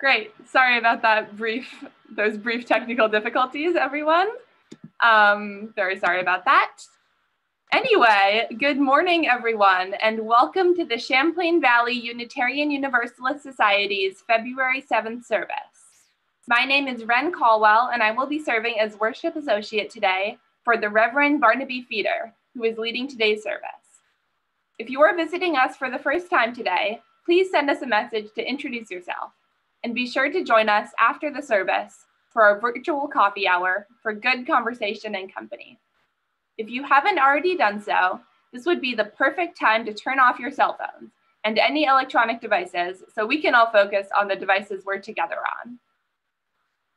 Great. Sorry about those brief technical difficulties, everyone. Very sorry about that. Anyway, good morning, everyone, and welcome to the Champlain Valley Unitarian Universalist Society's February 7th service. My name is Ren Caldwell, and I will be serving as worship associate today for the Reverend Barnaby Feeder, who is leading today's service. If you are visiting us for the first time today, please send us a message to introduce yourself, and be sure to join us after the service for our virtual coffee hour for good conversation and company. If you haven't already done so, this would be the perfect time to turn off your cell phones and any electronic devices so we can all focus on the devices we're together on.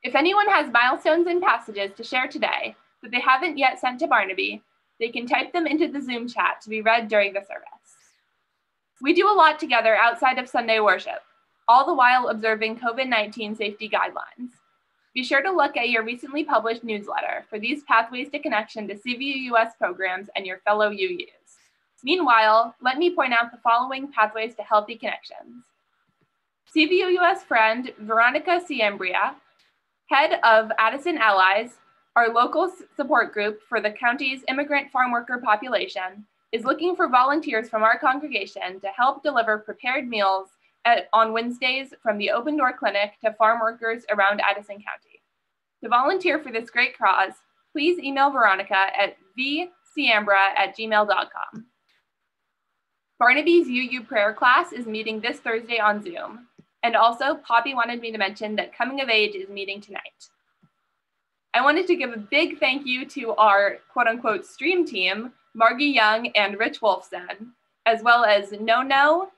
If anyone has milestones and passages to share today that they haven't yet sent to Barnaby, they can type them into the Zoom chat to be read during the service. We do a lot together outside of Sunday worship, all the while observing COVID-19 safety guidelines. Be sure to look at your recently published newsletter for these pathways to connection to CVUUS programs and your fellow UUs. Meanwhile, let me point out the following pathways to healthy connections. CVUUS friend Veronica Ciambria, head of Addison Allies, our local support group for the county's immigrant farm worker population, is looking for volunteers from our congregation to help deliver prepared meals on Wednesdays from the Open Door Clinic to farm workers around Addison County. To volunteer for this great cause, please email Veronica at vciambra@gmail.com. Barnaby's UU prayer class is meeting this Thursday on Zoom. And also, Poppy wanted me to mention that Coming of Age is meeting tonight. I wanted to give a big thank you to our quote-unquote stream team, Margie Young and Rich Wolfson, as well as No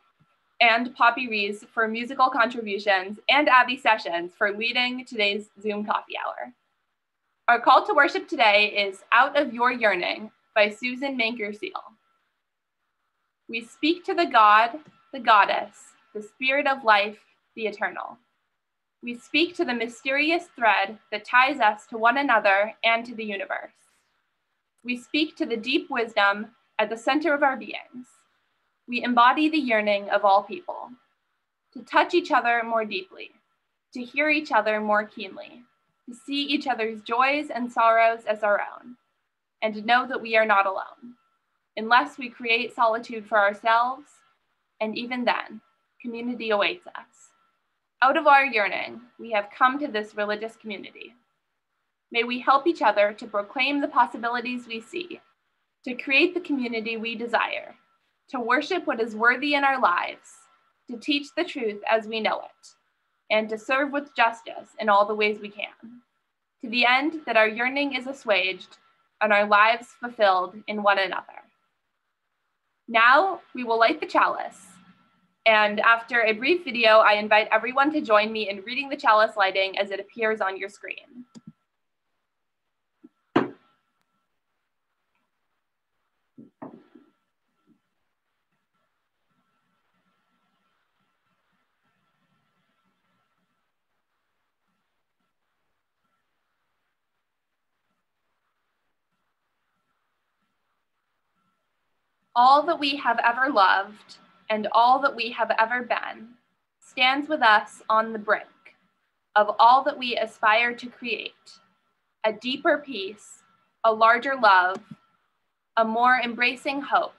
and Poppy Rees for musical contributions, and Abby Sessions for leading today's Zoom coffee hour. Our call to worship today is Out of Your Yearning by Susan Manker-Seal. We speak to the God, the Goddess, the Spirit of Life, the Eternal. We speak to the mysterious thread that ties us to one another and to the universe. We speak to the deep wisdom at the center of our beings. We embody the yearning of all people, to touch each other more deeply, to hear each other more keenly, to see each other's joys and sorrows as our own, and to know that we are not alone, unless we create solitude for ourselves, and even then, community awaits us. Out of our yearning, we have come to this religious community. May we help each other to proclaim the possibilities we see, to create the community we desire, to worship what is worthy in our lives, to teach the truth as we know it, and to serve with justice in all the ways we can, to the end that our yearning is assuaged and our lives fulfilled in one another. Now we will light the chalice, and after a brief video, I invite everyone to join me in reading the chalice lighting as it appears on your screen. All that we have ever loved and all that we have ever been stands with us on the brink of all that we aspire to create, a deeper peace, a larger love, a more embracing hope,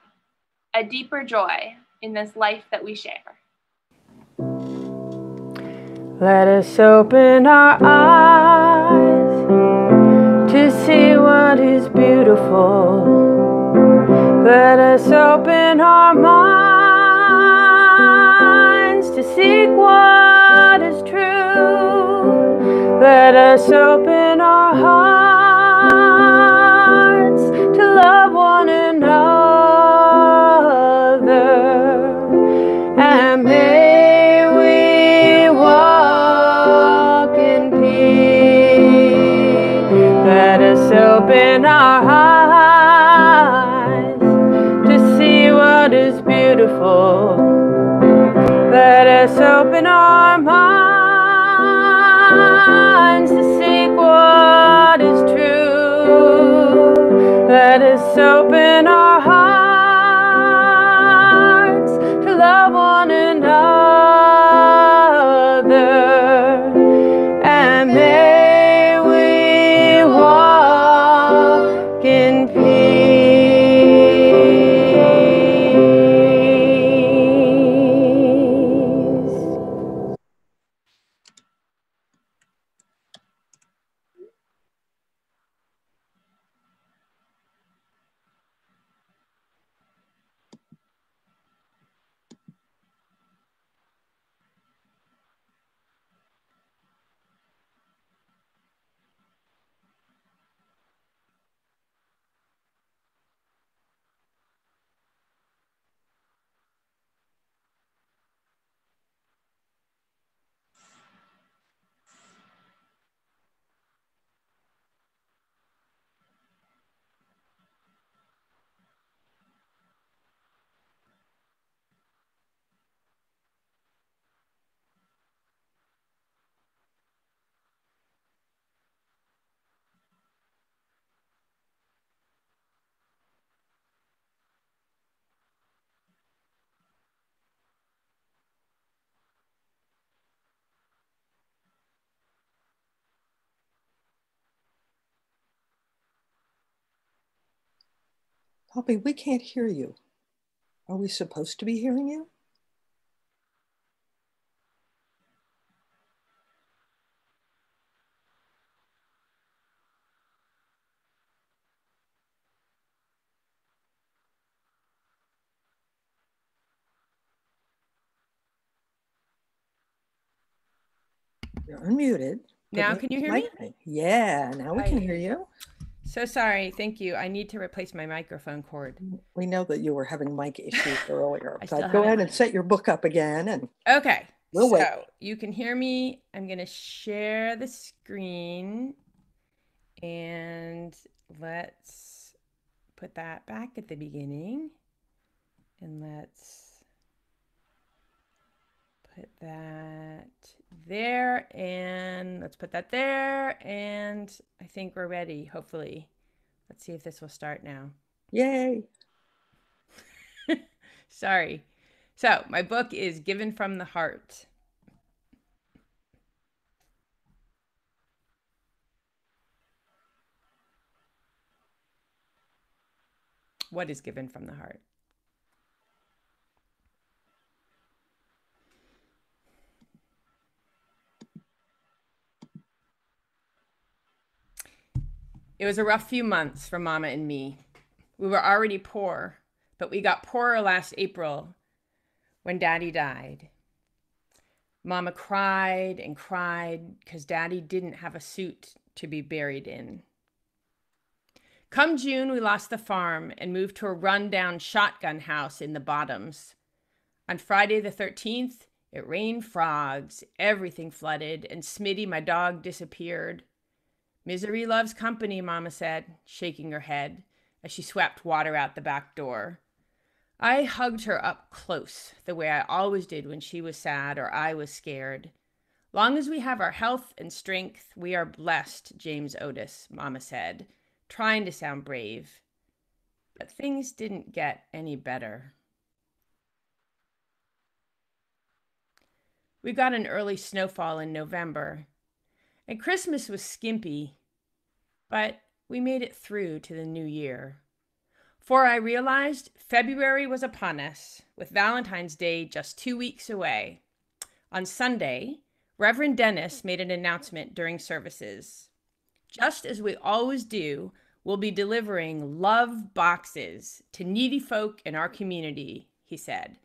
a deeper joy in this life that we share. Let us open our eyes to see what is beautiful. Let us open our minds to seek what is true. Let us open our hearts to love one another. And may we walk in peace. Let us open our hearts beautiful. Let us open our minds to seek what is true. Let us open our hearts to love one another. Poppy, we can't hear you. Are we supposed to be hearing you? You're unmuted. Now, can you hear me? Yeah, now we can hear you. So sorry. Thank you. I need to replace my microphone cord. We know that you were having mic issues earlier. But go ahead and set your book up again. And okay. We'll wait. You can hear me. I'm going to share the screen. And let's put that back at the beginning. And let's put that there, and let's put that there, and I think we're ready, hopefully. Let's see if this will start now. Yay! Sorry. So my book is Given from the Heart. What is given from the heart? It was a rough few months for Mama and me. We were already poor, but we got poorer last April when Daddy died. Mama cried and cried because Daddy didn't have a suit to be buried in. Come June, we lost the farm and moved to a run-down shotgun house in the Bottoms. On Friday the 13th, it rained frogs, everything flooded, and Smitty, my dog, disappeared. Misery loves company, Mama said, shaking her head as she swept water out the back door. I hugged her up close, the way I always did when she was sad or I was scared. Long as we have our health and strength, we are blessed, James Otis, Mama said, trying to sound brave. But things didn't get any better. We got an early snowfall in November, and Christmas was skimpy, but we made it through to the new year. For I realized February was upon us, with Valentine's Day just 2 weeks away. On Sunday, Reverend Dennis made an announcement during services. Just as we always do, we'll be delivering love boxes to needy folk in our community, he said.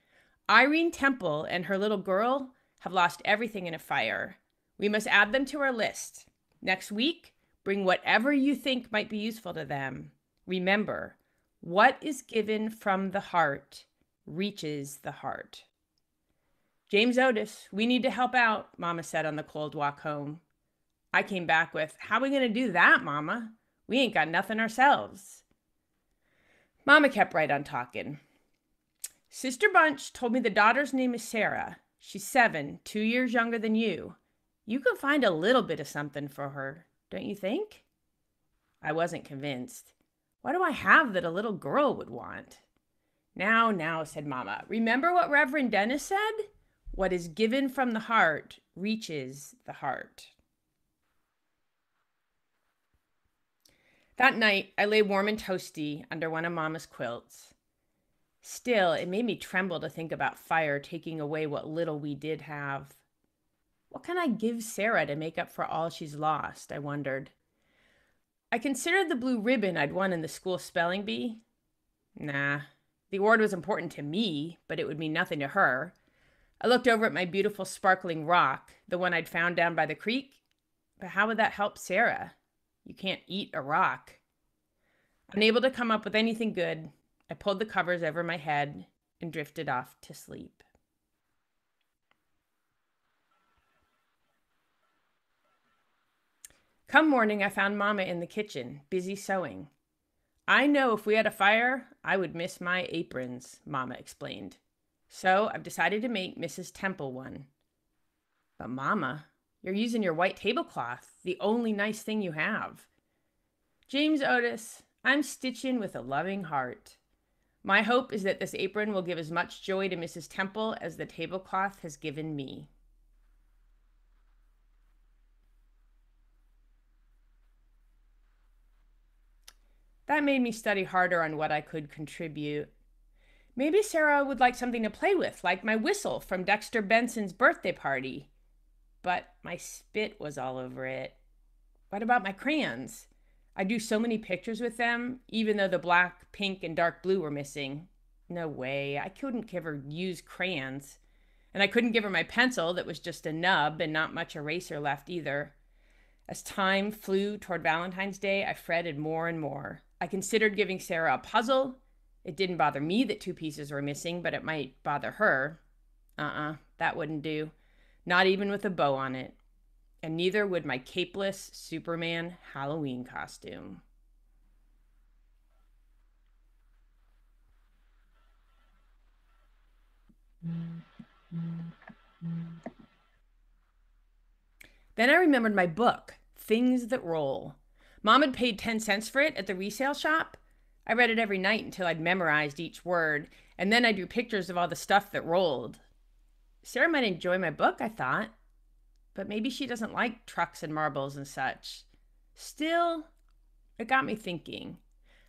Irene Temple and her little girl have lost everything in a fire. We must add them to our list. Next week, bring whatever you think might be useful to them. Remember, what is given from the heart reaches the heart. James Otis, we need to help out, Mama said on the cold walk home. I came back with, how are we going to do that, Mama? We ain't got nothing ourselves. Mama kept right on talking. Sister Bunch told me the daughter's name is Sarah. She's 7, 2 years younger than you. You can find a little bit of something for her, don't you think? I wasn't convinced. What do I have that a little girl would want? Now, said Mama. Remember what Reverend Dennis said? What is given from the heart reaches the heart. That night, I lay warm and toasty under one of Mama's quilts. Still, it made me tremble to think about fire taking away what little we did have. What can I give Sarah to make up for all she's lost, I wondered. I considered the blue ribbon I'd won in the school spelling bee. Nah, the award was important to me, but it would mean nothing to her. I looked over at my beautiful sparkling rock, the one I'd found down by the creek. But how would that help Sarah? You can't eat a rock. Unable to come up with anything good, I pulled the covers over my head and drifted off to sleep. Come morning, I found Mama in the kitchen, busy sewing. I know if we had a fire, I would miss my aprons, Mama explained. So I've decided to make Mrs. Temple one. But Mama, you're using your white tablecloth, the only nice thing you have. James Otis, I'm stitching with a loving heart. My hope is that this apron will give as much joy to Mrs. Temple as the tablecloth has given me. That made me study harder on what I could contribute. Maybe Sarah would like something to play with, like my whistle from Dexter Benson's birthday party. But my spit was all over it. What about my crayons? I drew so many pictures with them, even though the black, pink, and dark blue were missing. No way, I couldn't give her used crayons. And I couldn't give her my pencil that was just a nub and not much eraser left either. As time flew toward Valentine's Day, I fretted more and more. I considered giving Sarah a puzzle. It didn't bother me that 2 pieces were missing, but it might bother her. That wouldn't do. Not even with a bow on it. And neither would my capeless Superman Halloween costume. Then I remembered my book, Things That Roll. Mom had paid 10 cents for it at the resale shop. I read it every night until I'd memorized each word, and then I drew pictures of all the stuff that rolled. Sarah might enjoy my book, I thought, but maybe she doesn't like trucks and marbles and such. Still, it got me thinking.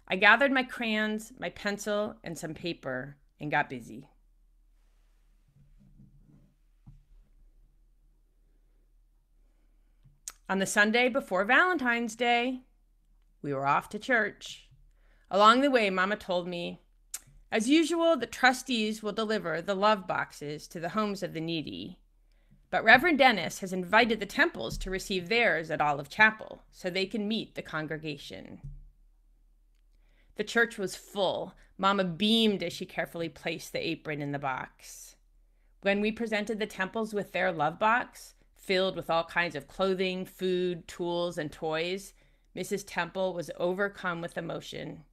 I gathered my crayons, my pencil, and some paper, and got busy. On the Sunday before Valentine's Day, we were off to church. Along the way, Mama told me, as usual, the trustees will deliver the love boxes to the homes of the needy. But Reverend Dennis has invited the Temples to receive theirs at Olive Chapel so they can meet the congregation. The church was full. Mama beamed as she carefully placed the apron in the box. When we presented the Temples with their love box, filled with all kinds of clothing, food, tools, and toys, Mrs. Temple was overcome with emotion.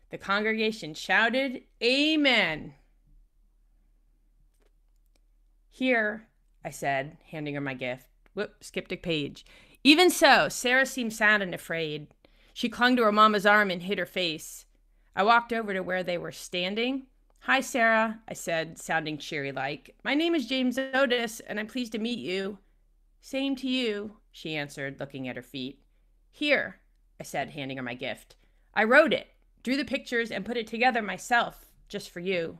The congregation shouted, "Amen." "Here," I said, handing her my gift. Whoop, skipped a page. Even so, Sarah seemed sad and afraid. She clung to her mama's arm and hid her face. I walked over to where they were standing. "Hi, Sarah," I said, sounding cheery-like. "My name is James Otis, and I'm pleased to meet you." "Same to you," she answered, looking at her feet. "Here," I said, handing her my gift. "I wrote it, drew the pictures, and put it together myself, just for you."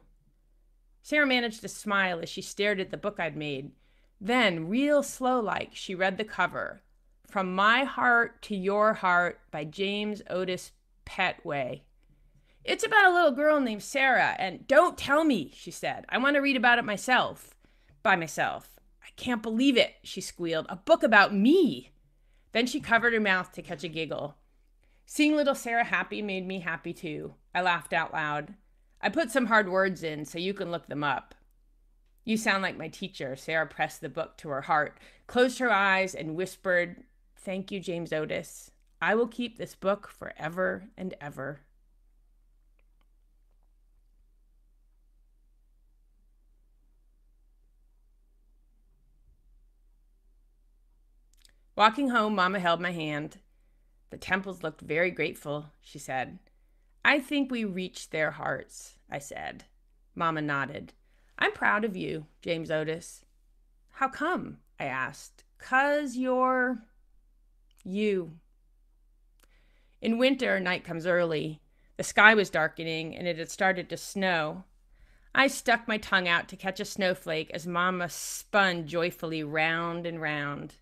Sarah managed to smile as she stared at the book I'd made. Then, real slow-like, she read the cover. From My Heart to Your Heart by James Otis Petway. "It's about a little girl named Sarah, and don't tell me," she said. "I want to read about it myself. By myself." "I can't believe it," she squealed. "A book about me." Then she covered her mouth to catch a giggle. Seeing little Sarah happy made me happy too. I laughed out loud. "I put some hard words in so you can look them up." "You sound like my teacher." Sarah pressed the book to her heart, closed her eyes, and whispered, "Thank you, James Otis. I will keep this book forever and ever." Walking home, Mama held my hand. "The Temples looked very grateful," she said. "I think we reached their hearts," I said. Mama nodded. "I'm proud of you, James Otis." "How come?" I asked. "'Cause you're you." In winter, night comes early. The sky was darkening, and it had started to snow. I stuck my tongue out to catch a snowflake as Mama spun joyfully round and round.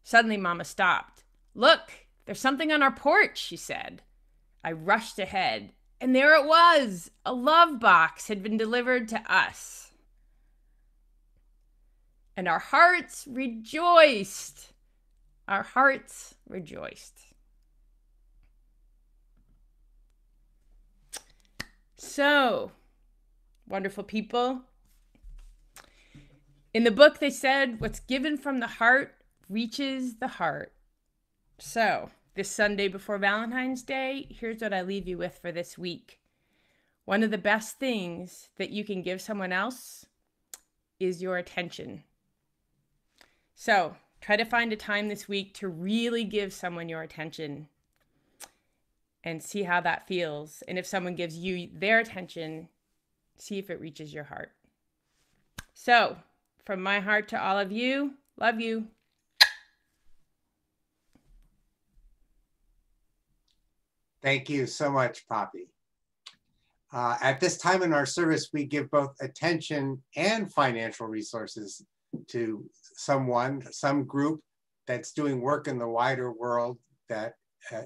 Suddenly, Mama stopped. "Look, there's something on our porch," she said. I rushed ahead, and there it was. A love box had been delivered to us. And our hearts rejoiced. Our hearts rejoiced. So, wonderful people. In the book, they said, what's given from the heart reaches the heart. So, this Sunday before Valentine's Day, here's what I leave you with for this week. One of the best things that you can give someone else is your attention. So, try to find a time this week to really give someone your attention and see how that feels. And if someone gives you their attention, see if it reaches your heart. So, from my heart to all of you, love you. Thank you so much, Poppy. At this time in our service, we give both attention and financial resources to some group that's doing work in the wider world that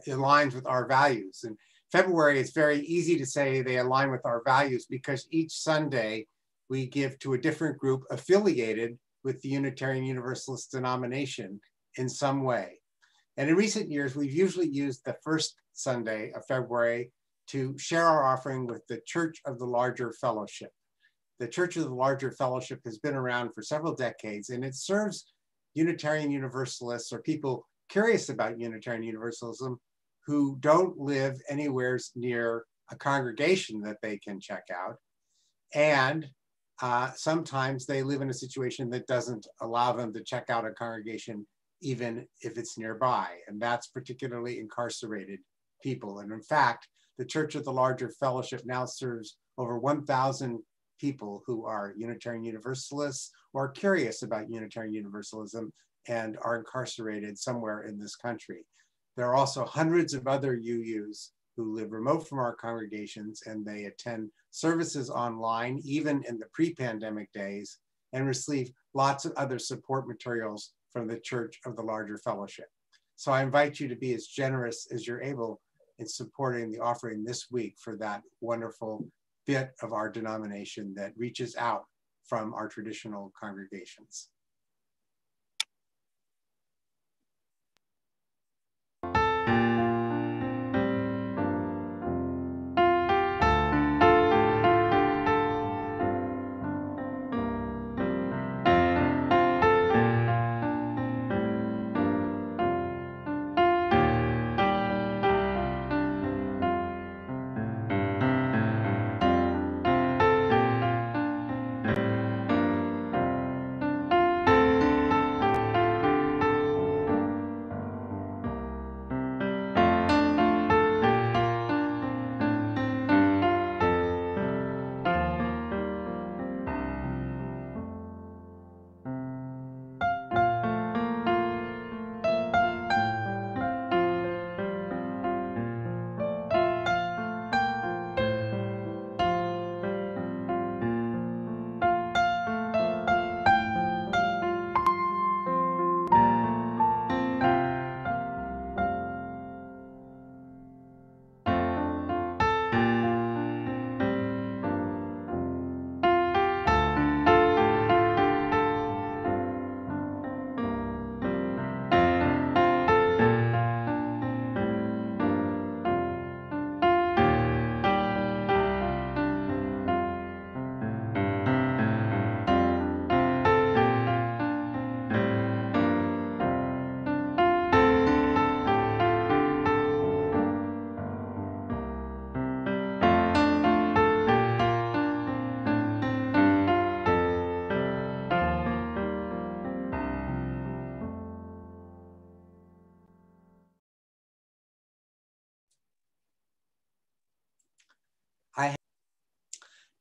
aligns with our values. In February, it's very easy to say they align with our values because each Sunday we give to a different group affiliated with the Unitarian Universalist denomination in some way. And in recent years, we've usually used the first Sunday of February to share our offering with the Church of the Larger Fellowship. The Church of the Larger Fellowship has been around for several decades, and it serves Unitarian Universalists or people curious about Unitarian Universalism who don't live anywhere near a congregation that they can check out. And sometimes they live in a situation that doesn't allow them to check out a congregation even if it's nearby. And that's particularly incarcerated people. And in fact, the Church of the Larger Fellowship now serves over 1,000 people who are Unitarian Universalists or are curious about Unitarian Universalism and are incarcerated somewhere in this country. There are also hundreds of other UUs who live remote from our congregations, and they attend services online, even in the pre-pandemic days, and receive lots of other support materials from the Church of the Larger Fellowship. So I invite you to be as generous as you're able in supporting the offering this week for that wonderful bit of our denomination that reaches out from our traditional congregations.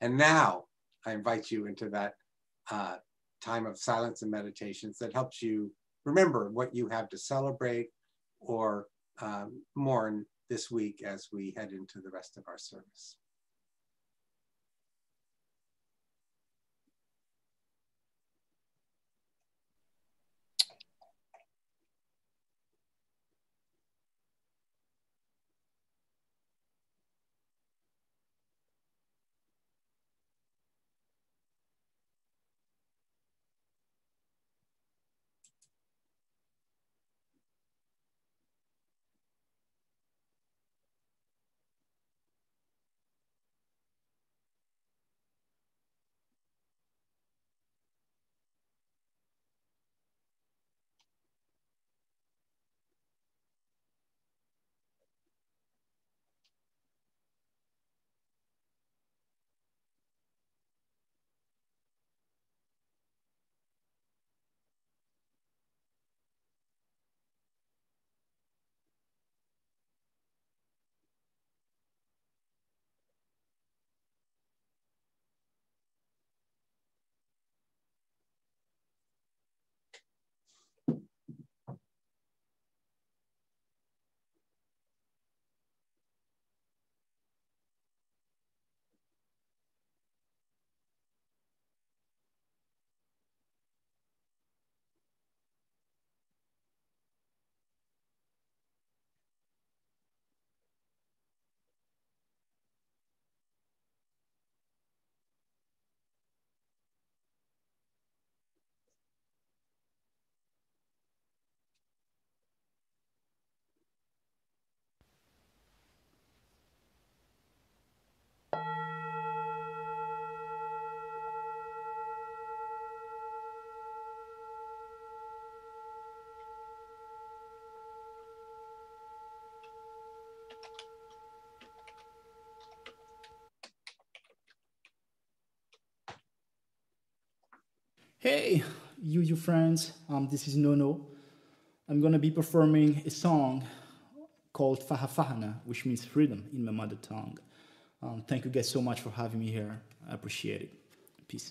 And now I invite you into that time of silence and meditations that helps you remember what you have to celebrate or mourn this week as we head into the rest of our service. Hey, you friends, this is Nono. I'm gonna be performing a song called Fahafahana, which means freedom in my mother tongue. Thank you guys so much for having me here. I appreciate it. Peace.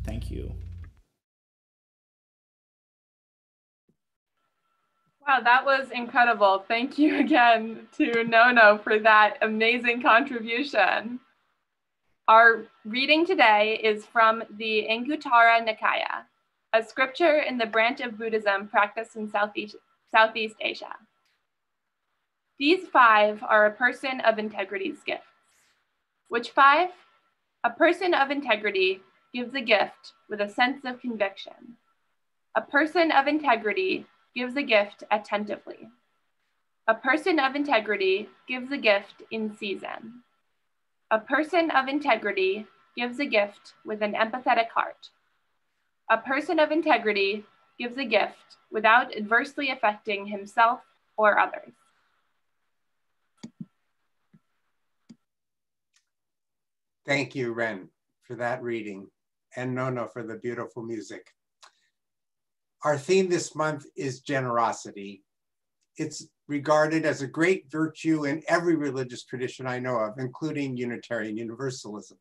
Thank you. Wow, that was incredible. Thank you again to Nono for that amazing contribution. Our reading today is from the Anguttara Nikaya, a scripture in the branch of Buddhism practiced in Southeast Asia. These 5 are a person of integrity's gifts. Which 5? A person of integrity gives a gift with a sense of conviction. A person of integrity gives a gift attentively. A person of integrity gives a gift in season. A person of integrity gives a gift with an empathetic heart. A person of integrity gives a gift without adversely affecting himself or others. Thank you, Ren, for that reading, and Nono for the beautiful music. Our theme this month is generosity. It's regarded as a great virtue in every religious tradition I know of, including Unitarian Universalism.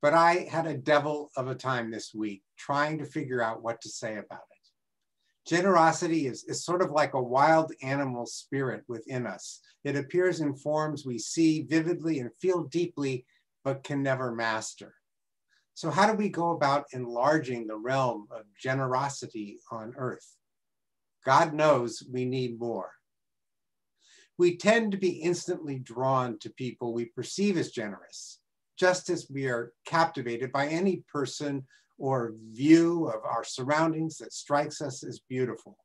But I had a devil of a time this week trying to figure out what to say about it. Generosity is sort of like a wild animal spirit within us. It appears in forms we see vividly and feel deeply, but can never master. So how do we go about enlarging the realm of generosity on earth? God knows we need more. We tend to be instantly drawn to people we perceive as generous, just as we are captivated by any person or view of our surroundings that strikes us as beautiful.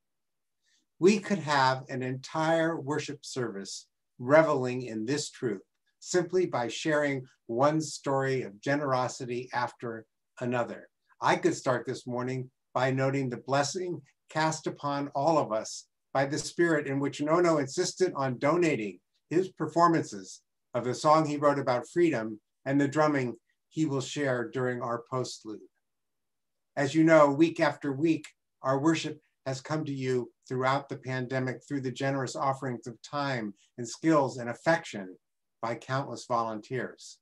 We could have an entire worship service reveling in this truth simply by sharing one story of generosity after another. I could start this morning by noting the blessing cast upon all of us by the spirit in which Nono insisted on donating his performances of the song he wrote about freedom and the drumming he will share during our postlude. As you know, week after week, our worship has come to you throughout the pandemic through the generous offerings of time and skills and affection by countless volunteers.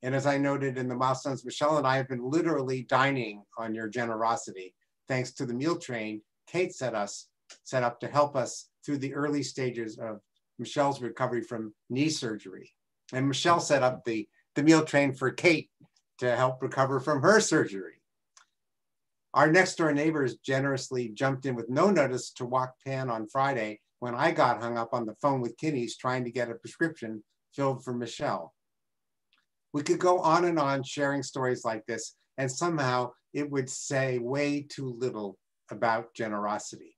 And as I noted in the milestones, Michelle and I have been literally dining on your generosity, thanks to the meal train Kate set up to help us through the early stages of Michelle's recovery from knee surgery. And Michelle set up the meal train for Kate to help recover from her surgery. Our next door neighbors generously jumped in with no notice to walk Pan on Friday when I got hung up on the phone with kidneys trying to get a prescription filled for Michelle. We could go on and on sharing stories like this, and somehow it would say way too little about generosity.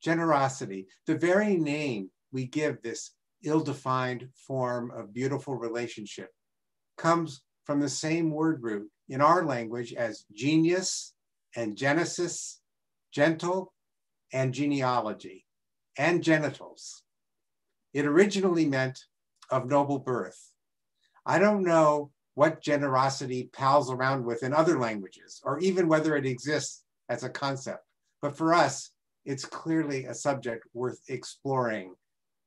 Generosity, the very name we give this ill-defined form of beautiful relationship, comes from the same word root in our language as genius and genesis, gentle, and genealogy, and genitals. It originally meant of noble birth. I don't know what generosity pals around with in other languages, or even whether it exists as a concept, but for us, it's clearly a subject worth exploring,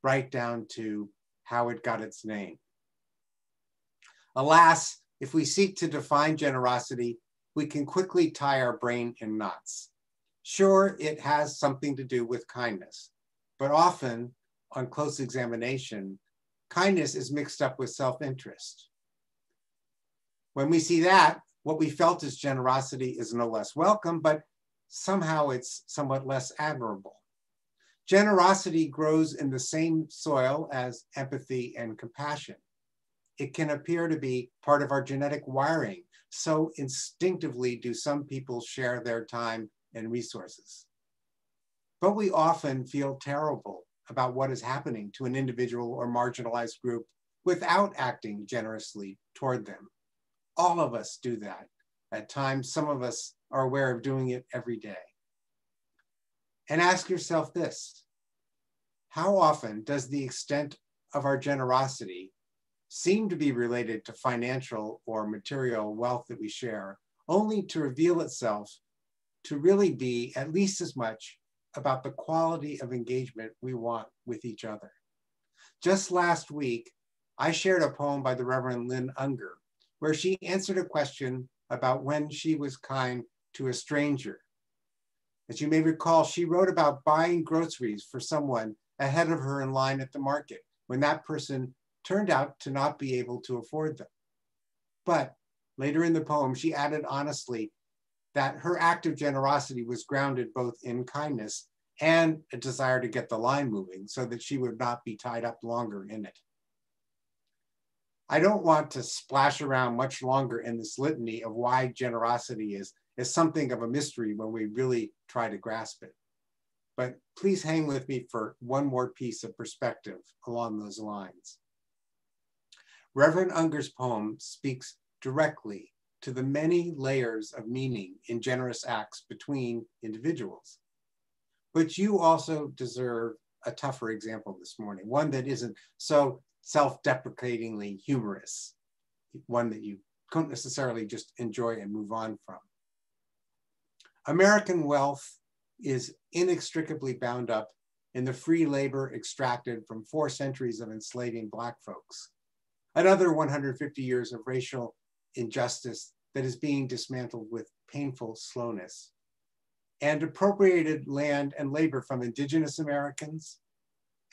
right down to how it got its name. Alas, if we seek to define generosity, we can quickly tie our brain in knots. Sure, it has something to do with kindness, but often, on close examination, kindness is mixed up with self-interest. When we see that, what we felt as generosity is no less welcome, but somehow it's somewhat less admirable. Generosity grows in the same soil as empathy and compassion. It can appear to be part of our genetic wiring, so instinctively do some people share their time and resources. But we often feel terrible about what is happening to an individual or marginalized group without acting generously toward them. All of us do that. At times, some of us are aware of doing it every day. And ask yourself this: how often does the extent of our generosity seem to be related to financial or material wealth that we share, only to reveal itself to really be at least as much about the quality of engagement we want with each other? Just last week, I shared a poem by the Reverend Lynn Unger, where she answered a question about when she was kind to a stranger. As you may recall, she wrote about buying groceries for someone ahead of her in line at the market, when that person turned out to not be able to afford them. But later in the poem, she added honestly that her act of generosity was grounded both in kindness and a desire to get the line moving so that she would not be tied up longer in it. I don't want to splash around much longer in this litany of why generosity is something of a mystery when we really try to grasp it. But please hang with me for one more piece of perspective along those lines. Reverend Unger's poem speaks directly to the many layers of meaning in generous acts between individuals. But you also deserve a tougher example this morning, one that isn't so self-deprecatingly humorous, one that you couldn't necessarily just enjoy and move on from. American wealth is inextricably bound up in the free labor extracted from 4 centuries of enslaving Black folks, another 150 years of racial injustice that is being dismantled with painful slowness, and appropriated land and labor from indigenous Americans.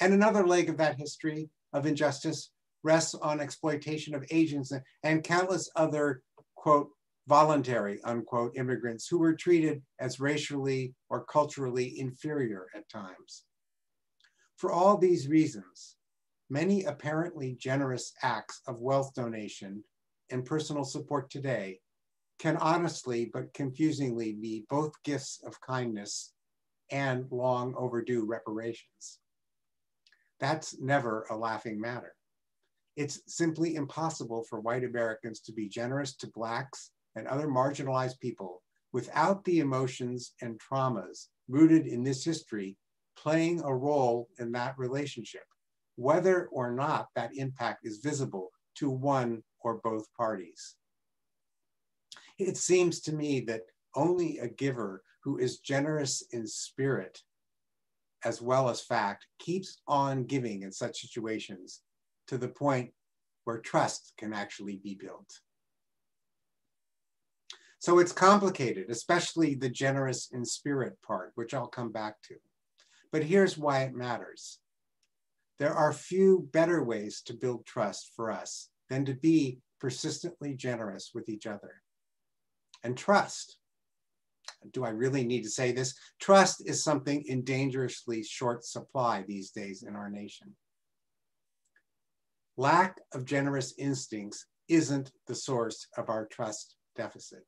And another leg of that history of injustice rests on exploitation of Asians and countless other, quote, voluntary, unquote, immigrants who were treated as racially or culturally inferior at times. For all these reasons, many apparently generous acts of wealth donation and personal support today can honestly but confusingly be both gifts of kindness and long overdue reparations. That's never a laughing matter. It's simply impossible for white Americans to be generous to Blacks and other marginalized people without the emotions and traumas rooted in this history playing a role in that relationship, whether or not that impact is visible to one or both parties. It seems to me that only a giver who is generous in spirit as well as fact keeps on giving in such situations to the point where trust can actually be built. So it's complicated, especially the generous in spirit part, which I'll come back to. But here's why it matters. There are few better ways to build trust for us than to be persistently generous with each other. And trust, do I really need to say this? Trust is something in dangerously short supply these days in our nation. Lack of generous instincts isn't the source of our trust deficit.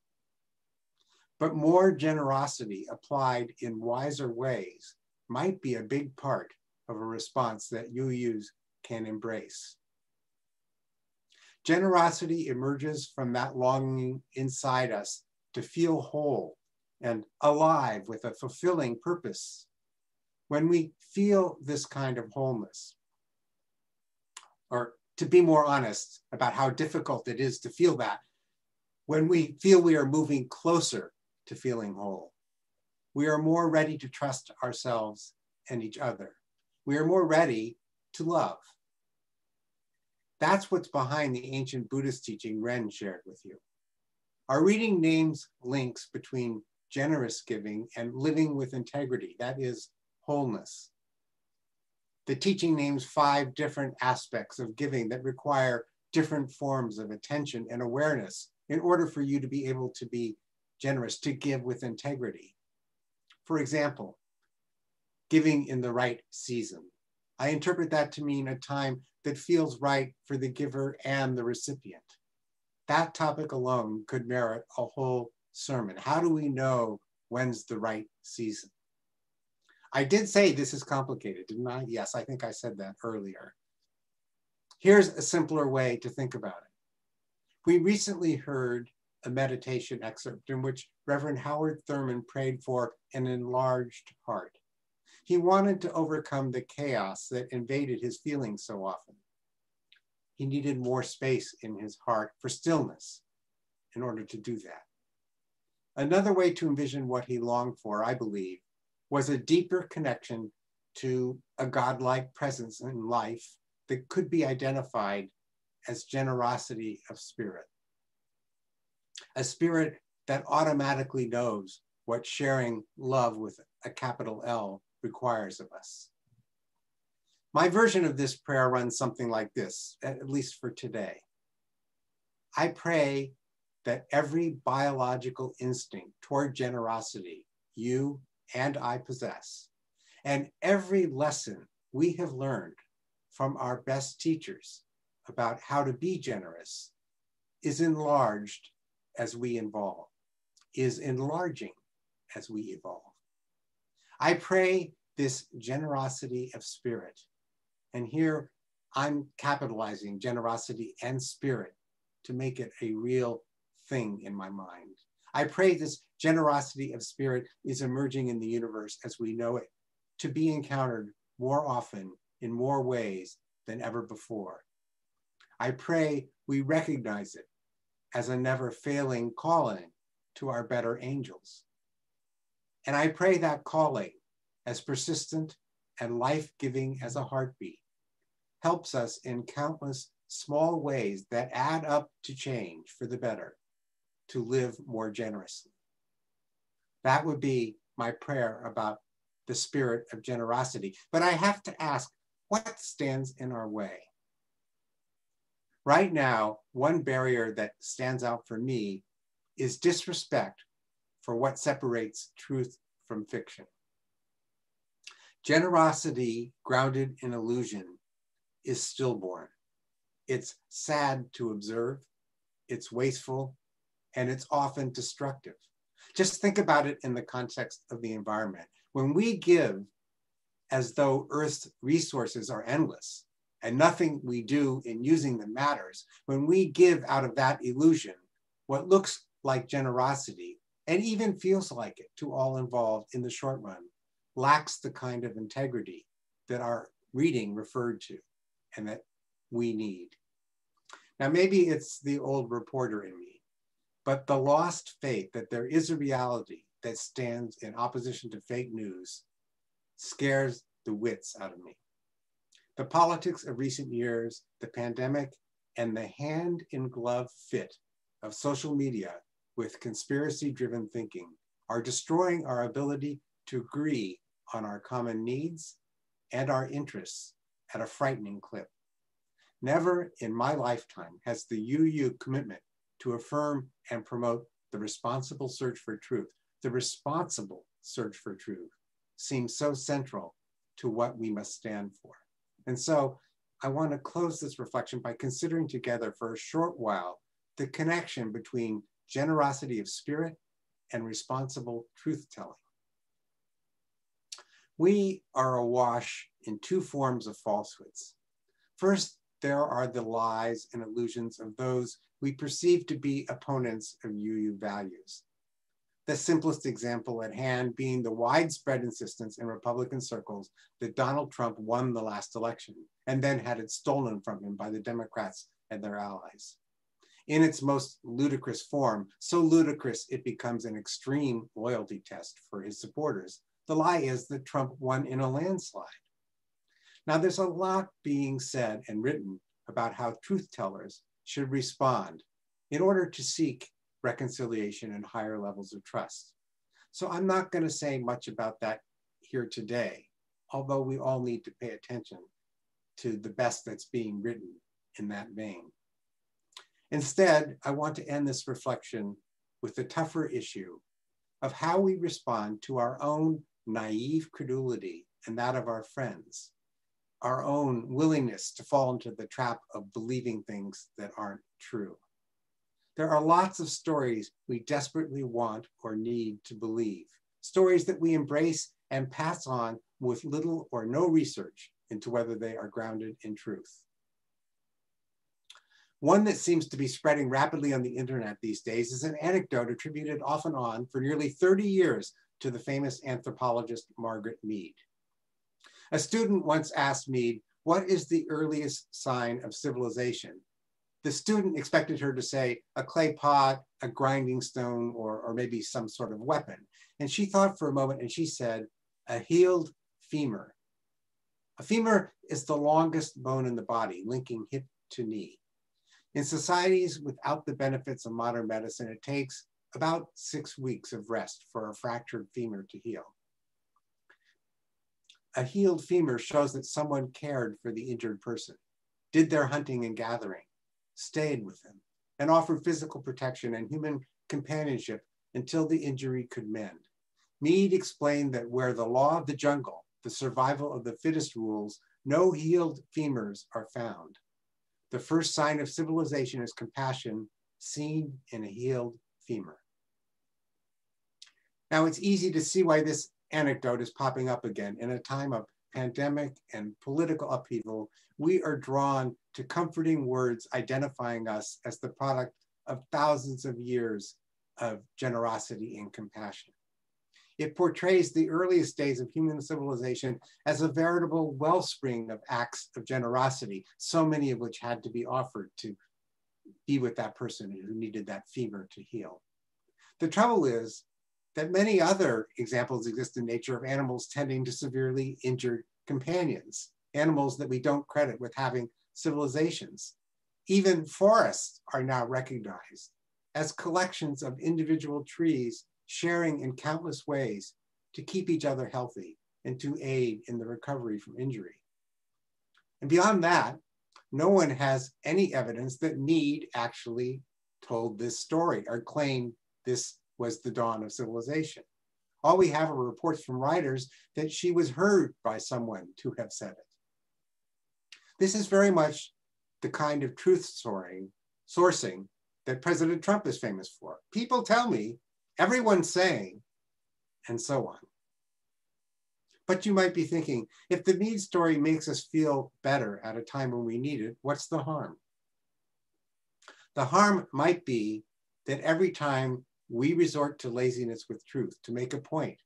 But more generosity applied in wiser ways might be a big part of a response that UUs can embrace. Generosity emerges from that longing inside us to feel whole and alive with a fulfilling purpose. When we feel this kind of wholeness, or to be more honest about how difficult it is to feel that, when we feel we are moving closer to feeling whole, we are more ready to trust ourselves and each other. We are more ready to love. That's what's behind the ancient Buddhist teaching Ren shared with you. Our reading names links between generous giving and living with integrity, that is wholeness. The teaching names 5 different aspects of giving that require different forms of attention and awareness in order for you to be able to be generous, to give with integrity. For example, giving in the right season. I interpret that to mean a time that feels right for the giver and the recipient. That topic alone could merit a whole sermon. How do we know when's the right season? I did say this is complicated, didn't I? Yes, I think I said that earlier. Here's a simpler way to think about it. We recently heard a meditation excerpt in which Reverend Howard Thurman prayed for an enlarged heart. He wanted to overcome the chaos that invaded his feelings so often. He needed more space in his heart for stillness in order to do that. Another way to envision what he longed for, I believe, was a deeper connection to a godlike presence in life that could be identified as generosity of spirit. A spirit that automatically knows what sharing love with a capital L requires of us. My version of this prayer runs something like this, at least for today. I pray that every biological instinct toward generosity you and I possess And every lesson we have learned from our best teachers about how to be generous is enlarged as we evolve, is enlarging as we evolve. I pray this generosity of spirit, and here I'm capitalizing generosity and spirit to make it a real thing in my mind. I pray this generosity of spirit is emerging in the universe as we know it, to be encountered more often in more ways than ever before. I pray we recognize it as a never failing calling to our better angels. And I pray that calling, as persistent and life-giving as a heartbeat, helps us in countless small ways that add up to change for the better, to live more generously. That would be my prayer about the spirit of generosity. But I have to ask, what stands in our way? Right now, one barrier that stands out for me is disrespect for what separates truth from fiction. Generosity grounded in illusion is stillborn. It's sad to observe, it's wasteful, and it's often destructive. Just think about it in the context of the environment. When we give as though Earth's resources are endless and nothing we do in using them matters, when we give out of that illusion, what looks like generosity and even feels like it to all involved in the short run, lacks the kind of integrity that our reading referred to and that we need. Now, maybe it's the old reporter in me, but the lost faith that there is a reality that stands in opposition to fake news scares the wits out of me. The politics of recent years, the pandemic, and the hand-in-glove fit of social media with conspiracy-driven thinking are destroying our ability to agree on our common needs and our interests at a frightening clip. Never in my lifetime has the UU commitment to affirm and promote the responsible search for truth, the responsible search for truth, seems so central to what we must stand for. And so I want to close this reflection by considering together for a short while the connection between generosity of spirit and responsible truth-telling. We are awash in two forms of falsehoods. First, there are the lies and illusions of those we perceive to be opponents of UU values. The simplest example at hand being the widespread insistence in Republican circles that Donald Trump won the last election and then had it stolen from him by the Democrats and their allies. In its most ludicrous form, so ludicrous it becomes an extreme loyalty test for his supporters, the lie is that Trump won in a landslide. Now, there's a lot being said and written about how truth tellers should respond in order to seek reconciliation and higher levels of trust. So I'm not going to say much about that here today, although we all need to pay attention to the best that's being written in that vein. Instead, I want to end this reflection with the tougher issue of how we respond to our own naive credulity and that of our friends, our own willingness to fall into the trap of believing things that aren't true. There are lots of stories we desperately want or need to believe, stories that we embrace and pass on with little or no research into whether they are grounded in truth. One that seems to be spreading rapidly on the internet these days is an anecdote attributed off and on for nearly 30 years to the famous anthropologist Margaret Mead. A student once asked Mead, "What is the earliest sign of civilization?" The student expected her to say a clay pot, a grinding stone, or maybe some sort of weapon. And she thought for a moment and she said, a healed femur. A femur is the longest bone in the body, linking hip to knee. In societies without the benefits of modern medicine, it takes about 6 weeks of rest for a fractured femur to heal. A healed femur shows that someone cared for the injured person, did their hunting and gathering, stayed with them, and offered physical protection and human companionship until the injury could mend. Mead explained that where the law of the jungle the survival of the fittest rules, no healed femurs are found. The first sign of civilization is compassion seen in a healed femur. Now, it's easy to see why this anecdote is popping up again. In a time of pandemic and political upheaval, we are drawn to comforting words identifying us as the product of thousands of years of generosity and compassion. It portrays the earliest days of human civilization as a veritable wellspring of acts of generosity, so many of which had to be offered to be with that person who needed that fever to heal. The trouble is that many other examples exist in nature of animals tending to severely injured companions, animals that we don't credit with having civilizations. Even forests are now recognized as collections of individual trees sharing in countless ways to keep each other healthy and to aid in the recovery from injury. And beyond that, no one has any evidence that Mead actually told this story or claimed this was the dawn of civilization. All we have are reports from writers that she was heard by someone to have said it. This is very much the kind of truth sourcing that President Trump is famous for. People tell me, everyone's saying, and so on. But you might be thinking, if the Mead story makes us feel better at a time when we need it, what's the harm? The harm might be that every time we resort to laziness with truth, to make a point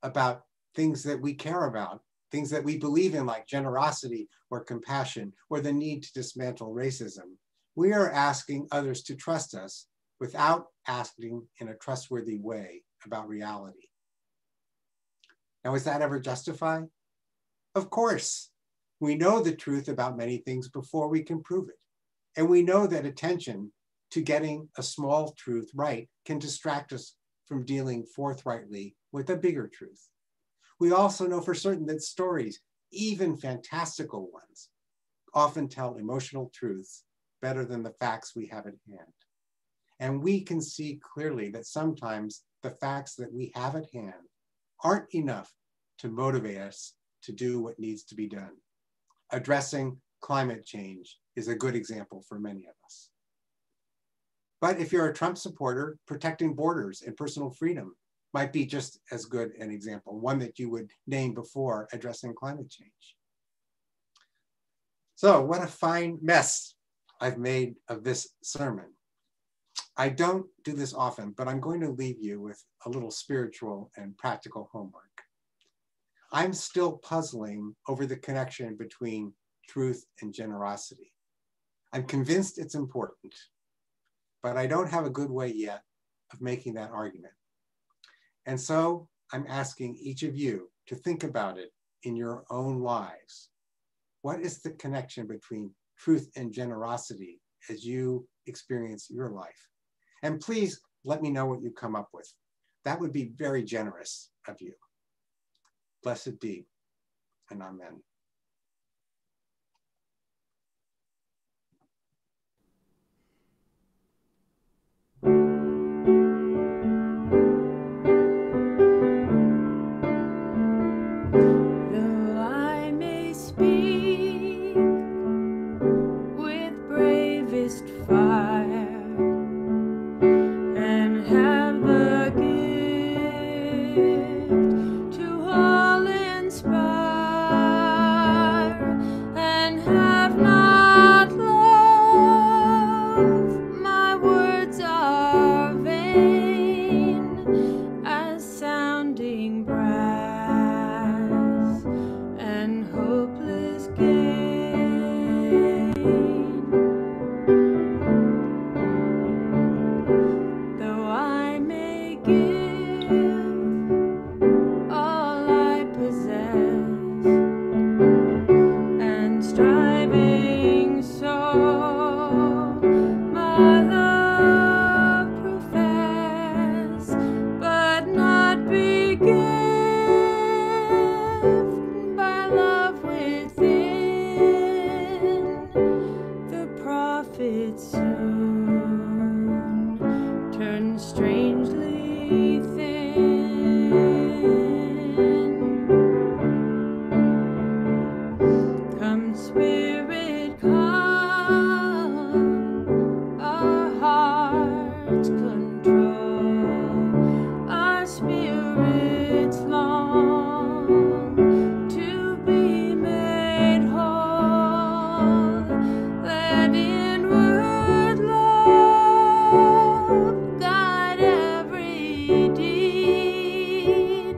about things that we care about, things that we believe in, like generosity or compassion, or the need to dismantle racism, we are asking others to trust us without asking in a trustworthy way about reality. Now, is that ever justified? Of course. We know the truth about many things before we can prove it. And we know that attention to getting a small truth right can distract us from dealing forthrightly with a bigger truth. We also know for certain that stories, even fantastical ones, often tell emotional truths better than the facts we have at hand. And we can see clearly that sometimes the facts that we have at hand aren't enough to motivate us to do what needs to be done. Addressing climate change is a good example for many of us. But if you're a Trump supporter, protecting borders and personal freedom might be just as good an example, one that you would name before addressing climate change. So what a fine mess I've made of this sermon. I don't do this often, but I'm going to leave you with a little spiritual and practical homework. I'm still puzzling over the connection between truth and generosity. I'm convinced it's important, but I don't have a good way yet of making that argument. And so I'm asking each of you to think about it in your own lives. What is the connection between truth and generosity as you experience your life? And please let me know what you come up with. That would be very generous of you. Blessed be, and amen. Though I may speak with bravest fire and have the gift to all inspire,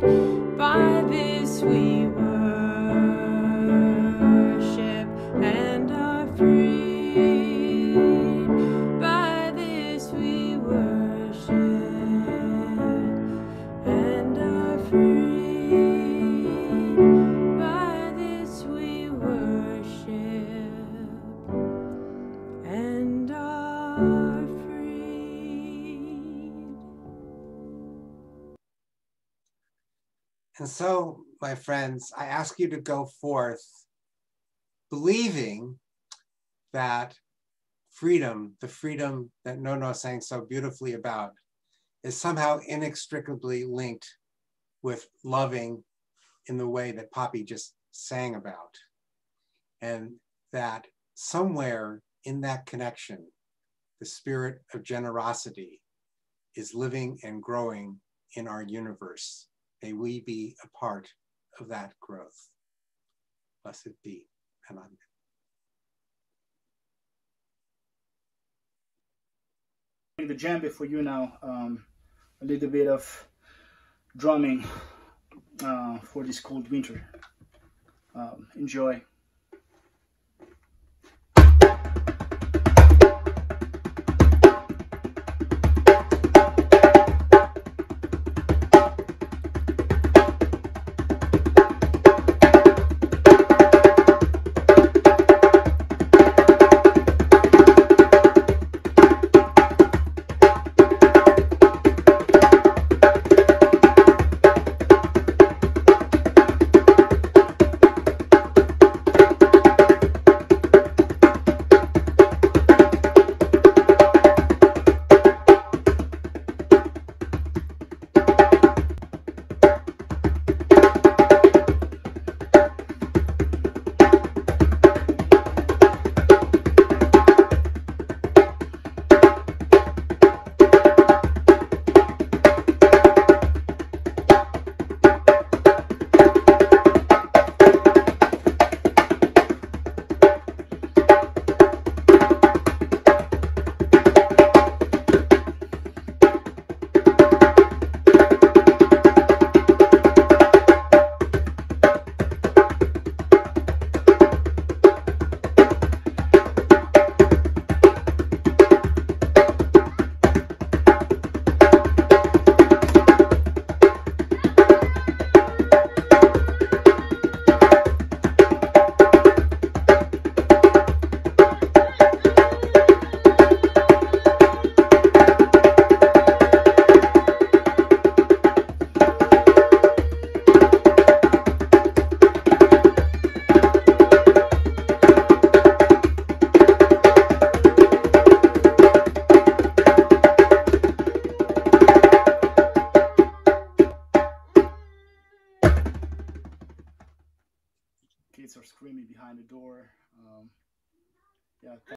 By this we worship and are freed. By this we worship and are freed. By this we worship and are freed. And so, my friends, I ask you to go forth believing that freedom, the freedom that Nono sang so beautifully about, is somehow inextricably linked with loving in the way that Poppy just sang about. And that somewhere in that connection, the spirit of generosity is living and growing in our universe. May we be a part of that growth. Blessed be, and amen. The djembe for you now, a little bit of drumming for this cold winter. Enjoy. Kids are screaming behind the door. Yeah.